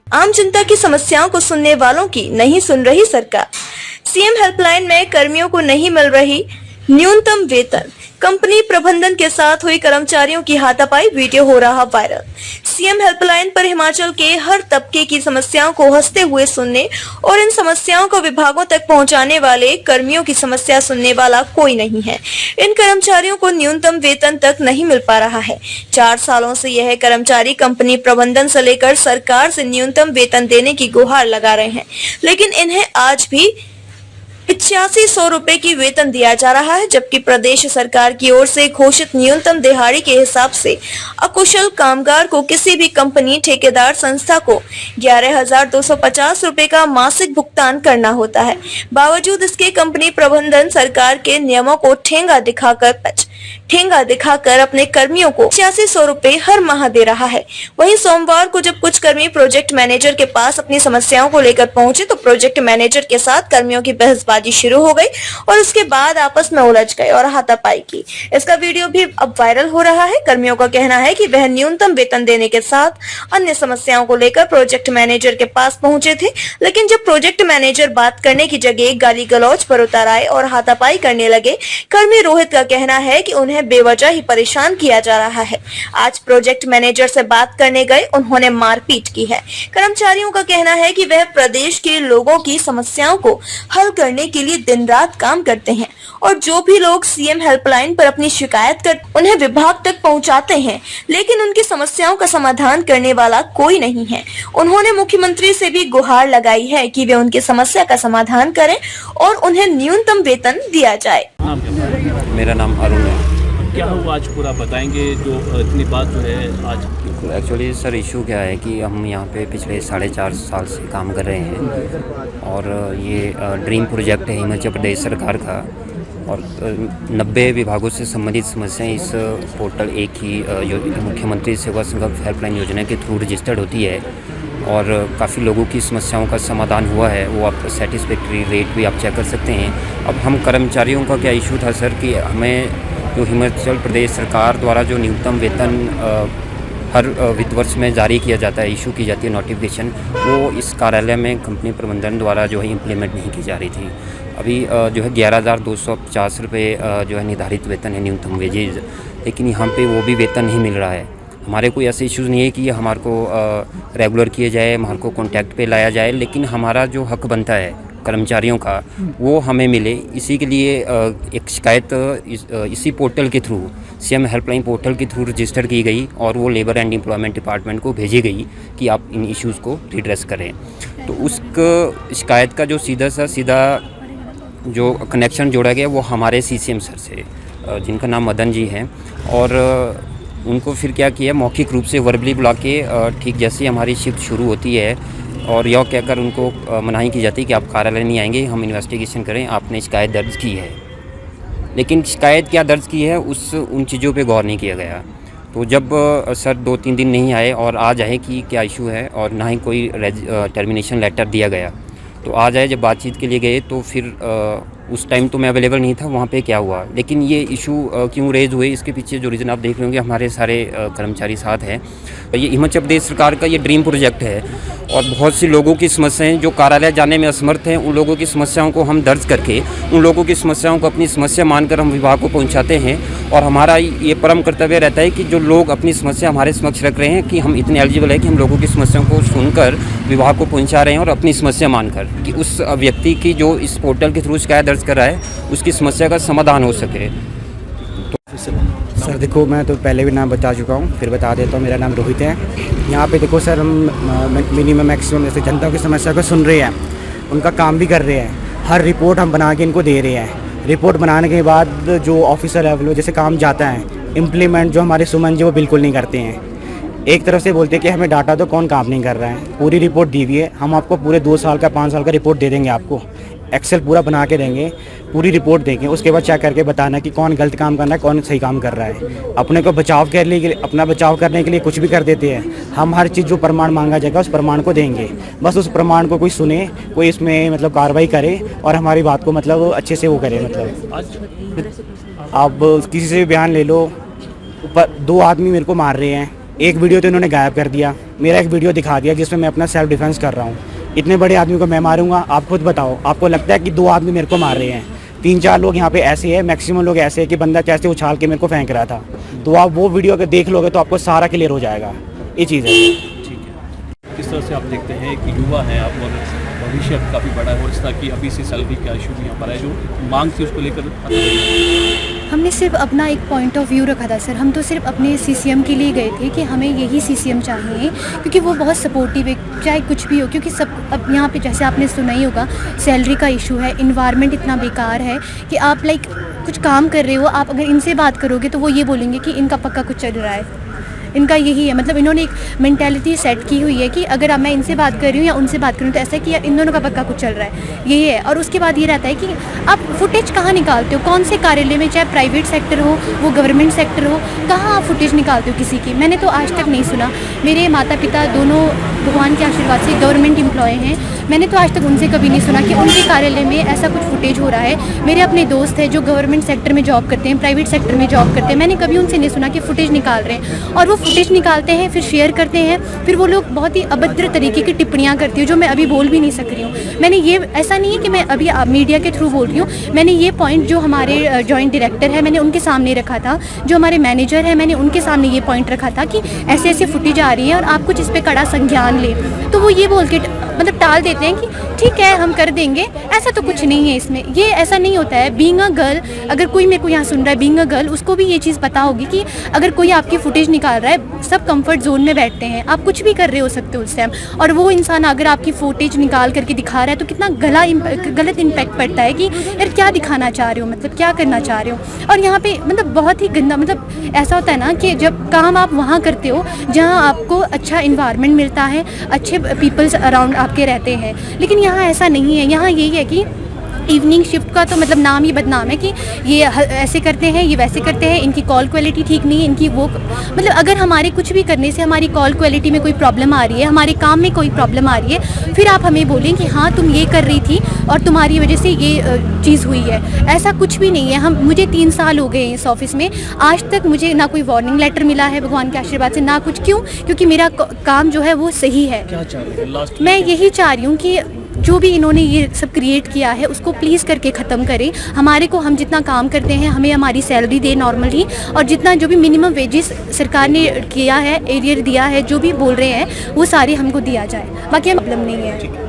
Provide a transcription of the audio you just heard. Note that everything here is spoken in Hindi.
आम जनता की समस्याओं को सुनने वालों की नहीं सुन रही सरकार। सीएम हेल्पलाइन में कर्मियों को नहीं मिल रही न्यूनतम वेतन। कंपनी प्रबंधन के साथ हुई कर्मचारियों की हाथापाई, वीडियो हो रहा वायरल। सीएम हेल्पलाइन पर हिमाचल के हर तबके की समस्याओं को हंसते हुए सुनने और इन समस्याओं को विभागों तक पहुंचाने वाले कर्मियों की समस्या सुनने वाला कोई नहीं है। इन कर्मचारियों को न्यूनतम वेतन तक नहीं मिल पा रहा है। 4 सालों से यह कर्मचारी कंपनी प्रबंधन से लेकर सरकार से न्यूनतम वेतन देने की गुहार लगा रहे हैं, लेकिन इन्हें आज भी 8500 रुपए की वेतन दिया जा रहा है, जबकि प्रदेश सरकार की ओर से घोषित न्यूनतम दिहाड़ी के हिसाब से अकुशल कामगार को किसी भी कंपनी ठेकेदार संस्था को 11,250 रुपए का मासिक भुगतान करना होता है। बावजूद इसके कंपनी प्रबंधन सरकार के नियमों को ठेंगा दिखाकर अपने कर्मियों को 8500 रुपए हर माह दे रहा है। वहीं सोमवार को जब कुछ कर्मी प्रोजेक्ट मैनेजर के पास अपनी समस्याओं को लेकर पहुंचे तो प्रोजेक्ट मैनेजर के साथ कर्मियों की बहसबाजी शुरू हो गई और उसके बाद आपस में उलझ गए और हाथापाई की। इसका वीडियो भी अब वायरल हो रहा है। कर्मियों का कहना है कि वह न्यूनतम वेतन देने के साथ अन्य समस्याओं को लेकर प्रोजेक्ट मैनेजर के पास पहुंचे थे, लेकिन जब प्रोजेक्ट मैनेजर बात करने की जगह गाली गलौज पर उतर आए और हाथापाई करने लगे। कर्मी रोहित का कहना है कि उन्हें बेवजह ही परेशान किया जा रहा है। आज प्रोजेक्ट मैनेजर से बात करने गए, उन्होंने मारपीट की है। कर्मचारियों का कहना है कि वह प्रदेश के लोगों की समस्याओं को हल करने के लिए दिन रात काम करते हैं और जो भी लोग सीएम हेल्पलाइन पर अपनी शिकायत कर उन्हें विभाग तक पहुंचाते हैं, लेकिन उनकी समस्याओं का समाधान करने वाला कोई नहीं है। उन्होंने मुख्यमंत्री से भी गुहार लगाई है कि वे उनकी समस्या का समाधान करें और उन्हें न्यूनतम वेतन दिया जाए। मेरा नाम अरुण है। क्या हुआ आज पूरा बताएंगे, जो इतनी बात जो है आज? एक्चुअली सर इशू क्या है कि हम यहाँ पे पिछले 4.5 साल से काम कर रहे हैं और ये ड्रीम प्रोजेक्ट है हिमाचल प्रदेश सरकार का और 90 विभागों से संबंधित समस्याएं इस पोर्टल एक ही मुख्यमंत्री सेवा संकल्प हेल्पलाइन योजना के थ्रू रजिस्टर्ड होती है और काफ़ी लोगों की समस्याओं का समाधान हुआ है। वो आप सेटिस्फैक्ट्री रेट भी आप चेक कर सकते हैं। अब हम कर्मचारियों का क्या इशू था सर कि हमें जो हिमाचल प्रदेश सरकार द्वारा जो न्यूनतम वेतन हर वित्त वर्ष में जारी किया जाता है, इशू की जाती है नोटिफिकेशन, वो इस कार्यालय में कंपनी प्रबंधन द्वारा जो है इम्प्लीमेंट नहीं की जा रही थी। अभी जो है 11,250 रुपये जो है निर्धारित वेतन है न्यूनतम वेजेज, लेकिन यहाँ पे वो भी वेतन नहीं मिल रहा है। हमारे कोई ऐसे इश्यूज़ नहीं है कि हमारे को रेगुलर किए जाए, हमारे को कॉन्टैक्ट पे लाया जाए, लेकिन हमारा जो हक बनता है कर्मचारियों का वो हमें मिले। इसी के लिए एक शिकायत इसी पोर्टल के थ्रू सीएम हेल्पलाइन पोर्टल के थ्रू रजिस्टर की गई और वो लेबर एंड एम्प्लॉयमेंट डिपार्टमेंट को भेजी गई कि आप इन इश्यूज़ को रिड्रेस करें। तो उस शिकायत का जो सीधा जो कनेक्शन जोड़ा गया वो हमारे सीसीएम सर से, जिनका नाम मदन जी हैं, और उनको फिर क्या किया, मौखिक रूप से वर्बली बुला के ठीक जैसे हमारी शिफ्ट शुरू होती है और यह कहकर उनको मनाही की जाती है कि आप कार्यालय नहीं आएंगे, हम इन्वेस्टिगेशन करें, आपने शिकायत दर्ज की है। लेकिन शिकायत क्या दर्ज की है उन चीज़ों पे गौर नहीं किया गया। तो जब सर 2-3 दिन नहीं आए और आज आए कि क्या इशू है और ना ही कोई टर्मिनेशन लेटर दिया गया, तो आज आए जब बातचीत के लिए गए तो फिर उस टाइम तो मैं अवेलेबल नहीं था वहाँ पे क्या हुआ। लेकिन ये इशू क्यों रेज हुए, इसके पीछे जो रीज़न आप देख रहे होंगे, हमारे सारे कर्मचारी साथ हैं। ये हिमाचल प्रदेश सरकार का ये ड्रीम प्रोजेक्ट है और बहुत सी लोगों की समस्याएं जो कार्यालय जाने में असमर्थ हैं, उन लोगों की समस्याओं को हम दर्ज करके उन लोगों की समस्याओं को अपनी समस्या मानकर हम विभाग को पहुँचाते हैं। और हमारा ये परम कर्तव्य रहता है कि जो लोग अपनी समस्या हमारे समक्ष रख रहे हैं कि हम इतने एलिजिबल है कि हम लोगों की समस्याओं को सुनकर विभाग को पहुँचा रहे हैं और अपनी समस्या मानकर कि उस व्यक्ति की जो इस पोर्टल के थ्रू शिकायत दर्ज कर रहा है उसकी समस्या का समाधान हो सके। तो सर देखो, मैं तो पहले भी नाम बता चुका हूँ, फिर बता देता हूँ। मेरा नाम रोहित है। यहाँ पे देखो सर, हम मिनिमम मैक्सिमम जैसे जनता की समस्या को सुन रहे हैं, उनका काम भी कर रहे हैं। हर रिपोर्ट हम बना के इनको दे रहे हैं। रिपोर्ट बनाने के बाद जो ऑफिसर लेवल जैसे काम जाता है, इम्प्लीमेंट जो हमारे सुमन जी वो बिल्कुल नहीं करते हैं। एक तरफ से बोलते हैं कि हमें डाटा दो, कौन काम नहीं कर रहा है। पूरी रिपोर्ट दी हुई है, हम आपको पूरे 2 साल का 5 साल का रिपोर्ट दे देंगे, आपको एक्सेल पूरा बना के देंगे, पूरी रिपोर्ट देंगे। उसके बाद चेक करके बताना कि कौन गलत काम कर रहा है, कौन सही काम कर रहा है। अपने को बचाव करने के लिए, अपना बचाव करने के लिए कुछ भी कर देते हैं। हम हर चीज़ जो प्रमाण मांगा जाएगा उस प्रमाण को देंगे, बस उस प्रमाण को कोई सुने, कोई इसमें मतलब कार्रवाई करे और हमारी बात को मतलब अच्छे से वो करे। मतलब आप किसी से भी बयान ले लो, ऊपर 2 आदमी मेरे को मार रहे हैं, एक वीडियो तो इन्होंने गायब कर दिया, मेरा एक वीडियो दिखा दिया जिसमें मैं अपना सेल्फ डिफेंस कर रहा हूँ। इतने बड़े आदमी को मैं मारूंगा? आप खुद बताओ, आपको लगता है कि 2 आदमी मेरे को मार रहे हैं? 3-4 लोग यहाँ पे ऐसे हैं, मैक्सिमम लोग ऐसे हैं कि बंदा कैसे उछाल के मेरे को फेंक रहा था। तो आप वो वीडियो अगर देख लोगे तो आपको सारा क्लियर हो जाएगा। ये चीज़ है। ठीक है, किस तरह से आप देखते हैं कि युवा हैं आप और भविष्य काफ़ी बड़ा है और इस तरह की अभी से सैलरी का इशू भी यहाँ पर है, जो मांग थी उसको लेकर हमने सिर्फ अपना एक पॉइंट ऑफ व्यू रखा था सर। हम तो सिर्फ अपने सीसीएम के लिए गए थे कि हमें यही सीसीएम चाहिए, क्योंकि वो बहुत सपोर्टिव है चाहे कुछ भी हो। क्योंकि सब अब यहाँ पे जैसे आपने सुना ही होगा, सैलरी का इशू है, इन्वायरमेंट इतना बेकार है कि आप लाइक कुछ काम कर रहे हो, आप अगर इनसे बात करोगे तो वो ये बोलेंगे कि इनका पक्का कुछ चल रहा है। इनका यही है, मतलब इन्होंने एक मेंटालिटी सेट की हुई है कि अगर अब मैं इनसे बात कर रही हूँ या उनसे बात कर रही हूँ तो ऐसा है कि यार इन दोनों का पक्का कुछ चल रहा है, यही है। और उसके बाद ये रहता है कि आप फुटेज कहाँ निकालते हो, कौन से कार्यालय में, चाहे प्राइवेट सेक्टर हो वो गवर्नमेंट सेक्टर हो, कहाँ आप फुटेज निकालते हो किसी की? मैंने तो आज तक नहीं सुना। मेरे माता पिता दोनों भगवान के आशीर्वाद से गवर्नमेंट एम्प्लॉय हैं, मैंने तो आज तक उनसे कभी नहीं सुना कि उनके कार्यालय में ऐसा कुछ फुटेज हो रहा है। मेरे अपने दोस्त हैं जो गवर्नमेंट सेक्टर में जॉब करते हैं, प्राइवेट सेक्टर में जॉब करते हैं, मैंने कभी उनसे नहीं सुना कि फुटेज निकाल रहे हैं। और वो फुटेज निकालते हैं, फिर शेयर करते हैं, फिर वो लोग बहुत ही अभद्र तरीके की टिप्पणियाँ करती हूँ जो मैं अभी बोल भी नहीं सक रही हूँ। मैंने ये ऐसा नहीं है कि मैं अभी मीडिया के थ्रू बोल रही हूँ, मैंने ये पॉइंट जो हमारे जॉइंट डायरेक्टर है मैंने उनके सामने रखा था, जो हमारे मैनेजर है मैंने उनके सामने ये पॉइंट रखा था कि ऐसे ऐसे फुटेज आ रही है और आप कुछ इस पर कड़ा संज्ञान लें। तो वो ये बोल के मतलब टाल देते हैं कि ठीक है हम कर देंगे, ऐसा तो कुछ नहीं है इसमें। ये ऐसा नहीं होता है। बीइंग अ गर्ल, अगर कोई मेरे को यहाँ सुन रहा है बीइंग अ गर्ल, उसको भी ये चीज़ पता होगी कि अगर कोई आपकी फुटेज निकाल रहा है, सब कंफर्ट जोन में बैठते हैं, आप कुछ भी कर रहे हो सकते हो उस टाइम, और वो इंसान अगर आपकी फुटेज निकाल करके दिखा रहा है तो कितना गलत इम्पैक्ट पड़ता है कि यार क्या दिखाना चाह रहे हो, मतलब क्या करना चाह रहे हो। और यहाँ पे मतलब बहुत ही गंदा, मतलब ऐसा होता है ना कि जब काम आप वहाँ करते हो जहाँ आपको अच्छा इन्वायरमेंट मिलता है, अच्छे पीपल्स अराउंड आपके रहते हैं, लेकिन यहाँ ऐसा नहीं है। यहाँ यही है कि इवनिंग शिफ्ट का तो मतलब नाम ही बदनाम है कि ये ऐसे करते हैं, ये वैसे करते हैं, इनकी कॉल क्वालिटी ठीक नहीं है, इनकी वो मतलब अगर हमारे कुछ भी करने से हमारी कॉल क्वालिटी में कोई प्रॉब्लम आ रही है, हमारे काम में कोई प्रॉब्लम आ रही है, फिर आप हमें बोलें कि हाँ तुम ये कर रही थी और तुम्हारी वजह से ये चीज़ हुई है। ऐसा कुछ भी नहीं है। मुझे 3 साल हो गए इस ऑफिस में, आज तक मुझे ना कोई वार्निंग लेटर मिला है भगवान के आशीर्वाद से, ना कुछ। क्यों? क्योंकि मेरा काम जो है वो सही है। क्या चाह रहे हैं लास्ट? मैं यही चाह रही हूँ कि जो भी इन्होंने ये सब क्रिएट किया है उसको प्लीज़ करके ख़त्म करें। हमारे को हम जितना काम करते हैं हमें हमारी सैलरी दे नॉर्मली, और जितना जो भी मिनिमम वेजेस सरकार ने किया है, एरियर दिया है, जो भी बोल रहे हैं वो सारे हमको दिया जाए, बाकी हम प्रॉब्लम नहीं है।